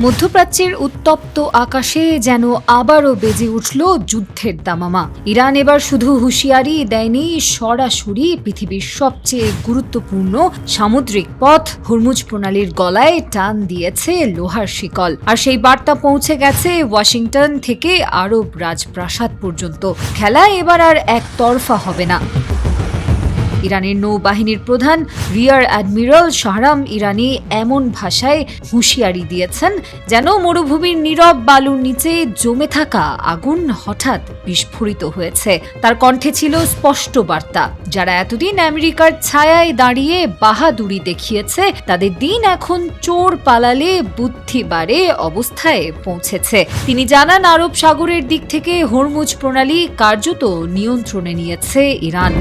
মধ্যপ্রাচ্যের উত্তপ্ত আকাশে যেন আবারও বেজে উঠল যুদ্ধের দামামা। ইরান এবার শুধু হুঁশিয়ারি দেয়নি, সরাসরি পৃথিবীর সবচেয়ে গুরুত্বপূর্ণ সামুদ্রিক পথ হরমুজ প্রণালীর গলায় টান দিয়েছে লোহার শিকল। আর সেই বার্তা পৌঁছে গেছে ওয়াশিংটন থেকে আরব রাজপ্রাসাদ পর্যন্ত। খেলা এবার আর একতরফা হবে না। ইরানের নৌবাহিনীর প্রধান রিয়ার অ্যাডমিরাল শাহরাম ইরানি এমন ভাষায় হুঁশিয়ারি দিয়েছেন যেন মরুভূমির নীরব বালুর নিচে জমে থাকা আগুন হঠাৎ বিস্ফোরিত হয়েছে। তার কণ্ঠে ছিল স্পষ্ট বার্তা, যারা এতদিন আমেরিকার ছায়ায় দাঁড়িয়ে বাহাদুরি দেখিয়েছে তাদের দিন এখন চোর পালালে বুদ্ধি বাড়ে অবস্থায় পৌঁছেছে। তিনি জানান, আরব সাগরের দিক থেকে হরমুজ প্রণালী কার্যত নিয়ন্ত্রণে নিয়েছে ইরান।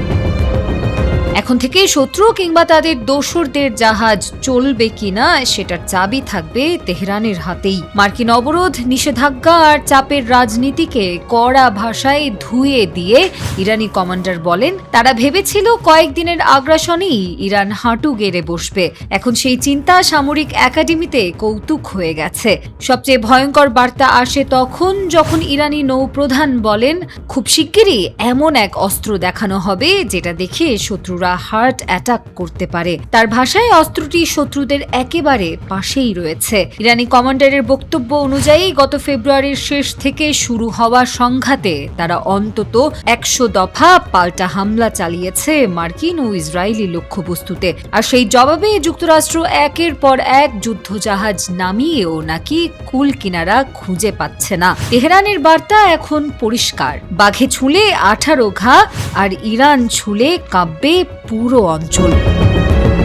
এখন থেকে শত্রু কিংবা তাদের দোসরদের জাহাজ চলবে কিনা সেটার চাবি থাকবে তেহরানের হাতেই। মার্কিন অবরোধ, নিষেধাজ্ঞা আর চাপের রাজনীতিকে কড়া ভাষায় ধুয়ে দিয়ে ইরানি কমান্ডার বলেন, তারা ভেবেছিল কয়েকদিনের আগ্রাসনেই ইরান হাঁটু গেড়ে বসবে। এখন সেই চিন্তা সামরিক একাডেমিতে কৌতুক হয়ে গেছে। সবচেয়ে ভয়ঙ্কর বার্তা আসে তখন যখন ইরানি নৌপ্রধান বলেন, খুব শিগগিরই এমন এক অস্ত্র দেখানো হবে যেটা দেখে শত্রুরা হার্ট অ্যাটাক করতে পারে। তার ভাষায় অস্ত্রটি শত্রুদের একেবারে পাশেই রয়েছে। ইরানি কমান্ডারের বক্তব্য অনুযায়ী গত ফেব্রুয়ারির শেষ থেকে শুরু হওয়া সংঘাতে তারা অন্তত 100 দফা পাল্টা হামলা চালিয়েছে মার্কিন ও ইসরায়েলি লক্ষ্যবস্তুতে। আর সেই জবাবে যুক্তরাষ্ট্র একের পর এক যুদ্ধজাহাজ নামিয়েও নাকি কুল কিনারা খুঁজে পাচ্ছে না। তেহরানের বার্তা এখন পরিষ্কার, বাঘে ছুঁলে 18 ঘা আর ইরান ছুঁলে কাঁপবে পুরো অঞ্চল।